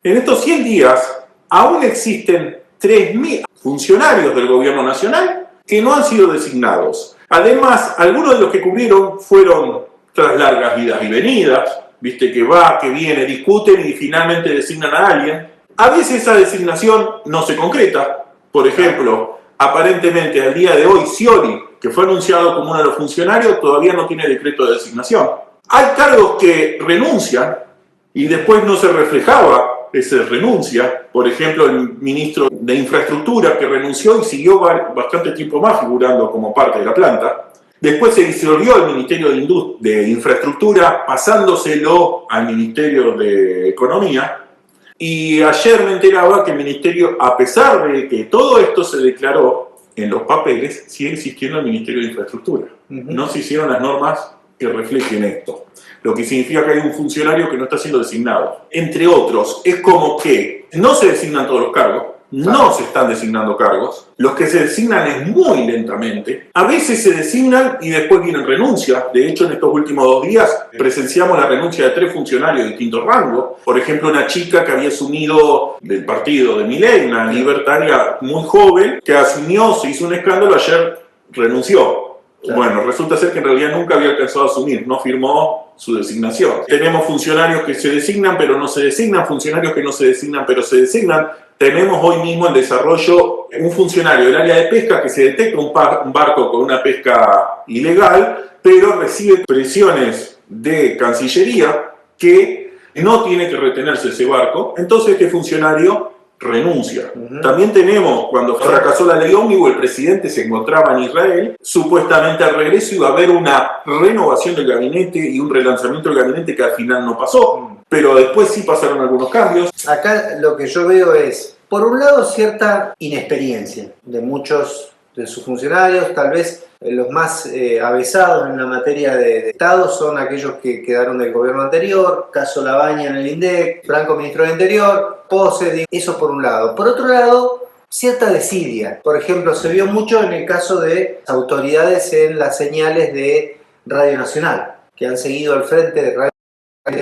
En estos 100 días aún existen 3.000 funcionarios del gobierno nacional que no han sido designados. Además, algunos de los que cubrieron fueron tras largas idas y venidas, viste, que va, que viene, discuten y finalmente designan a alguien. A veces esa designación no se concreta. Por ejemplo, aparentemente al día de hoy Scioli, que fue anunciado como uno de los funcionarios, todavía no tiene decreto de designación. Hay cargos que renuncian y después no se reflejaba esa renuncia. Por ejemplo, el ministro de Infraestructura, que renunció y siguió bastante tiempo más figurando como parte de la planta. Después se disolvió el Ministerio de Infraestructura, pasándoselo al Ministerio de Economía. Y ayer me enteraba que el Ministerio, a pesar de que todo esto se declaró en los papeles, sigue existiendo el Ministerio de Infraestructura. No se hicieron las normas que reflejen esto. Lo que significa que hay un funcionario que no está siendo designado. Entre otros, es como que no se designan todos los cargos, no se están designando cargos, los que se designan es muy lentamente, a veces se designan y después vienen renuncias. De hecho, en estos últimos 2 días presenciamos la renuncia de 3 funcionarios de distintos rangos. Por ejemplo, una chica que había asumido del partido de Milei, una libertaria muy joven, que asumió, se hizo un escándalo, ayer renunció. Claro. Bueno, resulta ser que en realidad nunca había alcanzado a asumir, no firmó su designación. Tenemos funcionarios que se designan pero no se designan, funcionarios que no se designan pero se designan. Tenemos hoy mismo en desarrollo un funcionario del área de pesca que se detecta un barco con una pesca ilegal, pero recibe presiones de Cancillería que no tiene que retenerse ese barco. Entonces este funcionario renuncia. También tenemos, cuando fracasó la ley ómnibus, el presidente se encontraba en Israel, supuestamente al regreso iba a haber una renovación del gabinete y un relanzamiento del gabinete que al final no pasó, pero después sí pasaron algunos cambios. Acá lo que yo veo es, por un lado, cierta inexperiencia de muchos de sus funcionarios. Tal vez los más avesados en la materia de Estado son aquellos que quedaron del gobierno anterior, caso Labaña en el INDEC, Franco ministro del Interior, Pose, eso por un lado. Por otro lado, cierta desidia. Por ejemplo, se vio mucho en el caso de autoridades en las señales de Radio Nacional, que han seguido al frente de Radio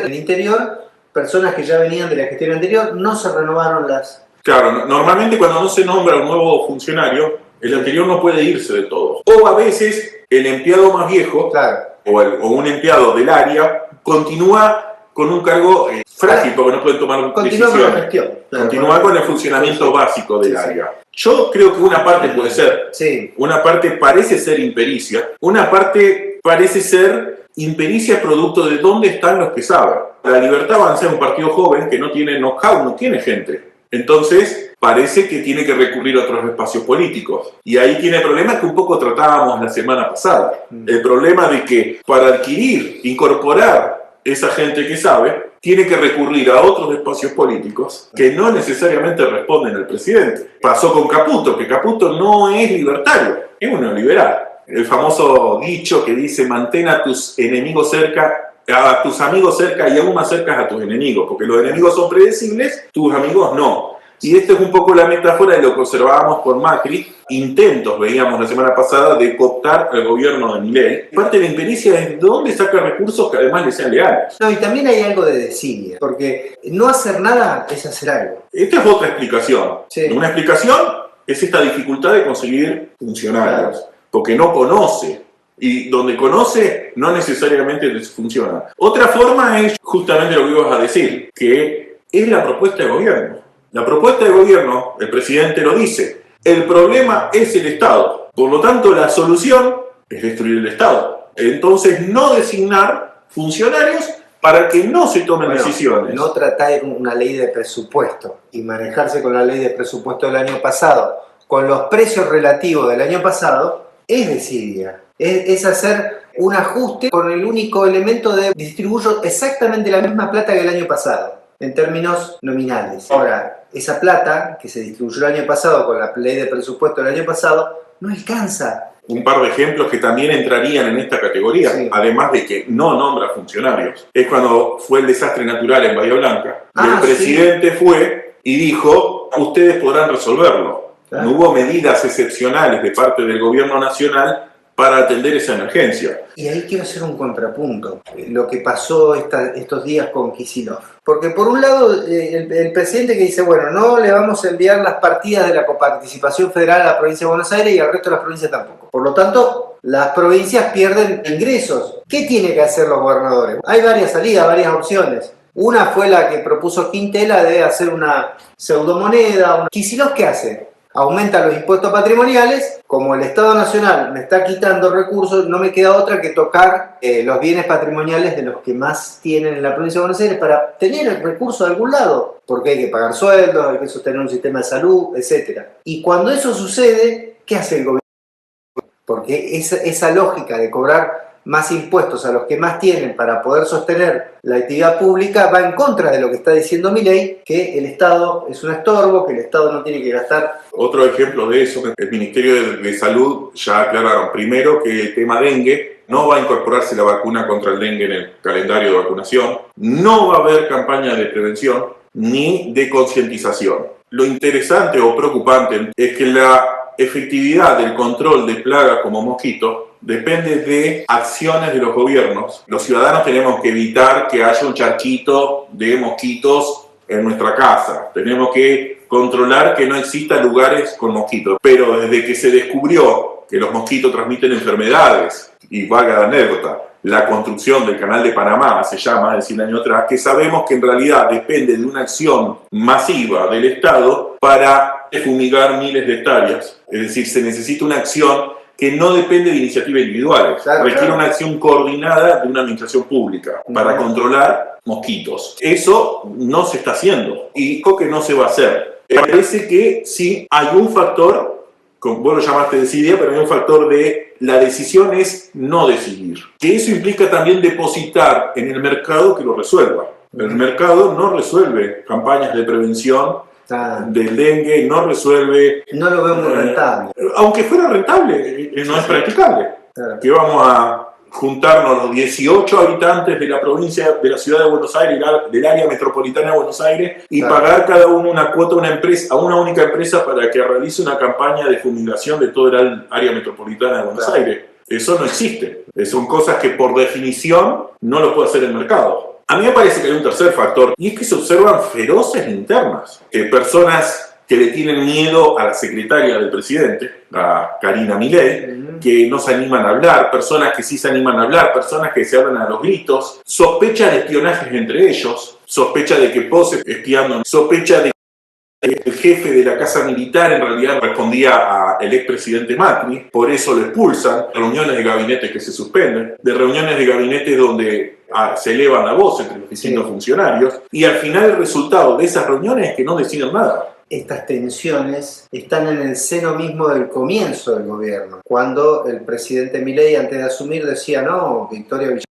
del Interior, personas que ya venían de la gestión anterior, no se renovaron las... Claro, normalmente cuando no se nombra un nuevo funcionario, el anterior no puede irse de todo. O a veces el empleado más viejo, claro, o un empleado del área, continúa con un cargo frágil, porque no pueden tomar decisiones. Con la gestión. Claro, continúa con el funcionamiento básico del área. Yo creo que una parte puede ser, una parte parece ser impericia, una parte parece ser impericia producto de dónde están los que saben. La Libertad Avanza es un partido joven que no tiene know-how, no tiene gente. Entonces, parece que tiene que recurrir a otros espacios políticos. Y ahí tiene el problema que un poco tratábamos la semana pasada. El problema de que para adquirir, incorporar esa gente que sabe, tiene que recurrir a otros espacios políticos que no necesariamente responden al presidente. Pasó con Caputo, que Caputo no es libertario, es un neoliberal. El famoso dicho que dice: mantén a tus enemigos cerca, a tus amigos cerca y aún más cerca a tus enemigos, porque los enemigos son predecibles, tus amigos no. Y esto es un poco la metáfora de lo que observábamos con Macri. Intentos, veíamos la semana pasada, de cooptar al gobierno de Milei. Parte de la impericia es de dónde saca recursos que además le sean leales. No, y también hay algo de desidia, porque no hacer nada es hacer algo. Esta es otra explicación. Sí. Una explicación es esta dificultad de conseguir funcionarios, claro, porque no conoce. Y donde conoce, no necesariamente les funciona. Otra forma es justamente lo que ibas a decir, que es la propuesta de gobierno. La propuesta de gobierno, el presidente lo dice, el problema es el Estado. Por lo tanto, la solución es destruir el Estado. Entonces, no designar funcionarios para que no se tomen decisiones. No tratar una ley de presupuesto y manejarse con la ley de presupuesto del año pasado, con los precios relativos del año pasado, es desidia. Es hacer un ajuste con el único elemento de distribuyo exactamente la misma plata que el año pasado, en términos nominales. Ahora, esa plata que se distribuyó el año pasado con la ley de presupuesto del año pasado, no alcanza. Un par de ejemplos que también entrarían en esta categoría, además de que no nombra funcionarios, es cuando fue el desastre natural en Bahía Blanca. Y el presidente fue y dijo: ustedes podrán resolverlo. Claro. No hubo medidas excepcionales de parte del gobierno nacional para atender esa emergencia. Y ahí quiero hacer un contrapunto, lo que pasó estos días con Kicillof. Porque por un lado, el presidente que dice, bueno, no le vamos a enviar las partidas de la coparticipación federal a la provincia de Buenos Aires y al resto de las provincias tampoco. Por lo tanto, las provincias pierden ingresos. ¿Qué tienen que hacer los gobernadores? Hay varias salidas, varias opciones. Una fue la que propuso Quintela de hacer una pseudomoneda. Kicillof, ¿qué hace? Aumenta los impuestos patrimoniales. Como el Estado Nacional me está quitando recursos, no me queda otra que tocar los bienes patrimoniales de los que más tienen en la provincia de Buenos Aires para tener el recurso de algún lado, porque hay que pagar sueldos, hay que sostener un sistema de salud, etc. Y cuando eso sucede, ¿qué hace el gobierno? Porque esa lógica de cobrar más impuestos a los que más tienen para poder sostener la actividad pública va en contra de lo que está diciendo Milei, que el Estado es un estorbo, que el Estado no tiene que gastar. Otro ejemplo de eso, el Ministerio de Salud ya aclararon primero que el tema dengue no va a incorporarse la vacuna contra el dengue en el calendario de vacunación, no va a haber campaña de prevención ni de concientización. Lo interesante o preocupante es que la efectividad del control de plagas como mosquitos depende de acciones de los gobiernos. Los ciudadanos tenemos que evitar que haya un charquito de mosquitos en nuestra casa. Tenemos que controlar que no existan lugares con mosquitos. Pero desde que se descubrió que los mosquitos transmiten enfermedades, y valga la anécdota, la construcción del Canal de Panamá se llama, de 100 años atrás, que sabemos que en realidad depende de una acción masiva del Estado para fumigar miles de hectáreas. Es decir, se necesita una acción que no depende de iniciativas individuales, requiere una acción coordinada de una administración pública para controlar mosquitos. Eso no se está haciendo y creo que no se va a hacer. Me parece que sí hay un factor, como vos lo llamaste desidia, pero hay un factor de la decisión es no decidir. Que eso implica también depositar en el mercado que lo resuelva. El mercado no resuelve campañas de prevención del dengue, no resuelve... No lo veo muy rentable. Aunque fuera rentable, no es practicable. Claro. Que vamos a juntarnos los 18 habitantes de la provincia, de la ciudad de Buenos Aires, del área metropolitana de Buenos Aires, y pagar cada uno una cuota a una empresa, a una única empresa para que realice una campaña de fumigación de toda el área metropolitana de Buenos Aires. Eso no existe. Son cosas que por definición no lo puede hacer el mercado. A mí me parece que hay un tercer factor, y es que se observan feroces internas. Personas que le tienen miedo a la secretaria del presidente, a Karina Milei, que no se animan a hablar, personas que sí se animan a hablar, personas que se hablan a los gritos, sospecha de espionajes entre ellos, sospecha de que Pose espiando, sospecha de que el jefe de la casa militar en realidad respondía al expresidente Macri, por eso lo expulsan, reuniones de gabinete que se suspenden, de reuniones de gabinete donde se elevan la voz entre los distintos funcionarios, y al final el resultado de esas reuniones es que no deciden nada. Estas tensiones están en el seno mismo del comienzo del gobierno, cuando el presidente Milei antes de asumir decía, no, Victoria Villarruel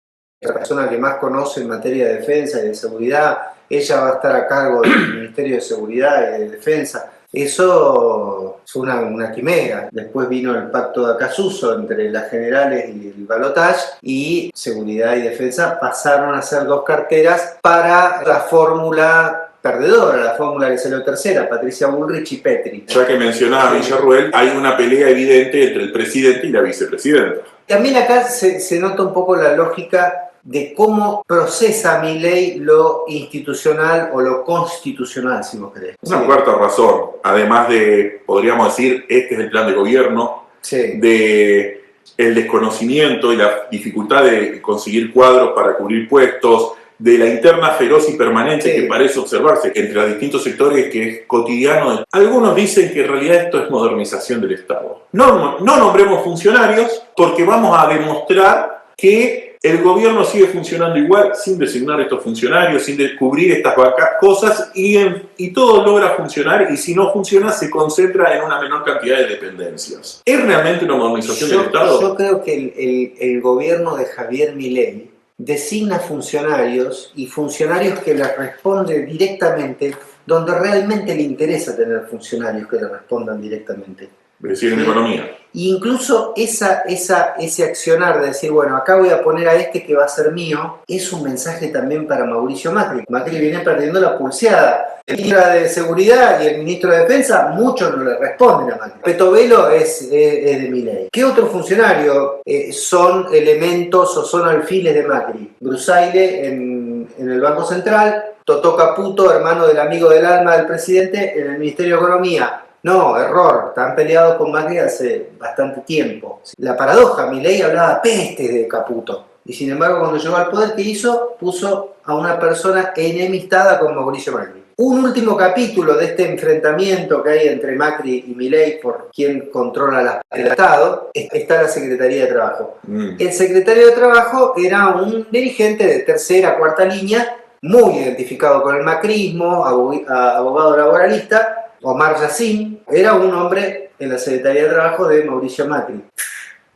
es la persona que más conoce en materia de defensa y de seguridad, ella va a estar a cargo del Ministerio de Seguridad y de Defensa. Eso fue una quimera. Después vino el pacto de Acasuso entre las generales y el balotaje, y seguridad y defensa pasaron a ser dos carteras para la fórmula perdedora, la fórmula que salió tercera, Patricia Bullrich y Petri. Ya que mencionaba a Villarruel, hay una pelea evidente entre el presidente y la vicepresidenta. También acá se nota un poco la lógica de cómo procesa Milei lo institucional o lo constitucional, si vos querés. Una cuarta razón, además de, podríamos decir, este es el plan de gobierno, de el desconocimiento y la dificultad de conseguir cuadros para cubrir puestos, de la interna feroz y permanente que parece observarse entre los distintos sectores, que es cotidiano. Algunos dicen que en realidad esto es modernización del Estado. No nombremos funcionarios porque vamos a demostrar que el gobierno sigue funcionando igual sin designar estos funcionarios, sin descubrir estas cosas, y todo logra funcionar, y si no funciona se concentra en una menor cantidad de dependencias. ¿Es realmente una modernización del Estado? Yo creo que el gobierno de Javier Milei designa funcionarios, y funcionarios que le responden directamente, donde realmente le interesa tener funcionarios que le respondan directamente. es decir, en economía. Incluso ese accionar de decir, bueno, acá voy a poner a este que va a ser mío, es un mensaje también para Mauricio Macri. Macri viene perdiendo la pulseada. El ministro de Seguridad y el ministro de Defensa, muchos no le responden a Macri. Petovelo es de Milei. ¿Qué otro funcionario son elementos o son alfiles de Macri? Brusaile en el Banco Central, Totó Caputo, hermano del amigo del alma del presidente, en el Ministerio de Economía. No, error, están peleados con Macri hace bastante tiempo. La paradoja, Milei hablaba peste de Caputo. Y sin embargo, cuando llegó al poder, ¿qué hizo? Puso a una persona enemistada con Mauricio Macri. Un último capítulo de este enfrentamiento que hay entre Macri y Milei por quién controla el Estado, está la Secretaría de Trabajo. El secretario de Trabajo era un dirigente de tercera, cuarta línea, muy identificado con el macrismo, abogado laboralista. Omar Yassin era un hombre en la Secretaría de Trabajo de Mauricio Macri.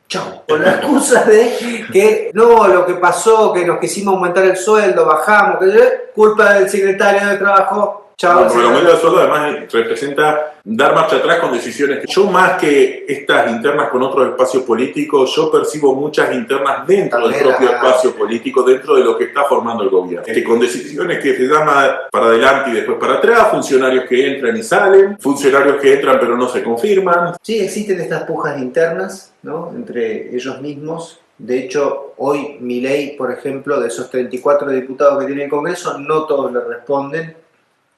Chau. Con la excusa de que no, lo que pasó, que nos quisimos aumentar el sueldo, bajamos, culpa del secretario de Trabajo. Chau. No, pero el aumento del sueldo además representa dar marcha atrás con decisiones. Yo más que estas internas con otros espacios políticos, yo percibo muchas internas dentro del propio espacio político, dentro de lo que está formando el gobierno. Con decisiones que se dan para adelante y después para atrás, funcionarios que entran y salen, funcionarios que entran pero no se confirman. Sí, existen estas pujas internas, ¿no?, entre ellos mismos. De hecho, hoy Milei, por ejemplo, de esos 34 diputados que tiene el Congreso, no todos le responden.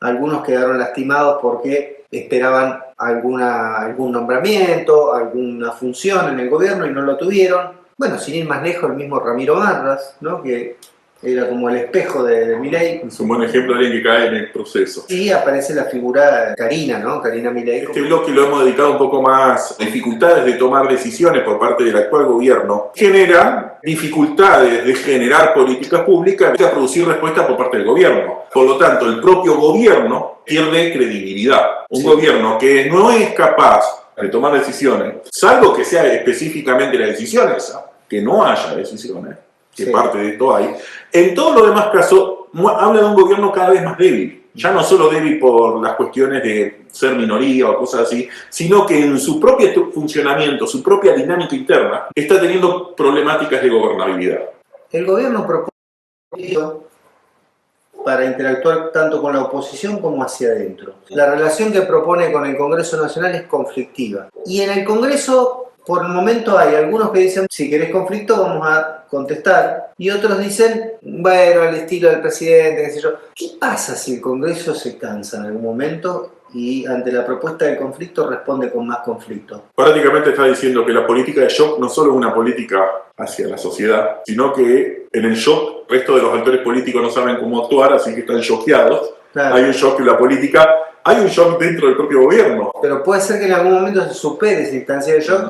Algunos quedaron lastimados porque esperaban algún nombramiento, alguna función en el gobierno y no lo tuvieron. Bueno, sin ir más lejos, el mismo Ramiro Marras, ¿no?, que era como el espejo de Milei. Es un buen ejemplo de alguien que cae en el proceso. Y aparece la figura de Karina, ¿no? Karina Milei. Este bloque lo hemos dedicado un poco más a dificultades de tomar decisiones por parte del actual gobierno. Generan dificultades de generar políticas públicas y a producir respuestas por parte del gobierno. Por lo tanto, el propio gobierno pierde credibilidad. Un gobierno que no es capaz de tomar decisiones, salvo que sea específicamente la decisión esa, que no haya decisiones, que parte de esto hay, en todos los demás casos habla de un gobierno cada vez más débil. Ya no solo débil por las cuestiones de ser minoría o cosas así, sino que en su propio funcionamiento, su propia dinámica interna, está teniendo problemáticas de gobernabilidad. El gobierno propone para interactuar tanto con la oposición como hacia adentro. La relación que propone con el Congreso Nacional es conflictiva. Y en el Congreso, por el momento, hay algunos que dicen, si querés conflicto vamos a contestar, y otros dicen, bueno, al estilo del presidente, qué sé yo. ¿Qué pasa si el Congreso se cansa en algún momento y ante la propuesta de conflicto responde con más conflicto? Prácticamente está diciendo que la política de shock no solo es una política hacia la sociedad, sino que en el shock el resto de los actores políticos no saben cómo actuar, así que están shockeados. Claro. Hay un shock en la política, hay un shock dentro del propio gobierno. Pero puede ser que en algún momento se supere esa instancia de shock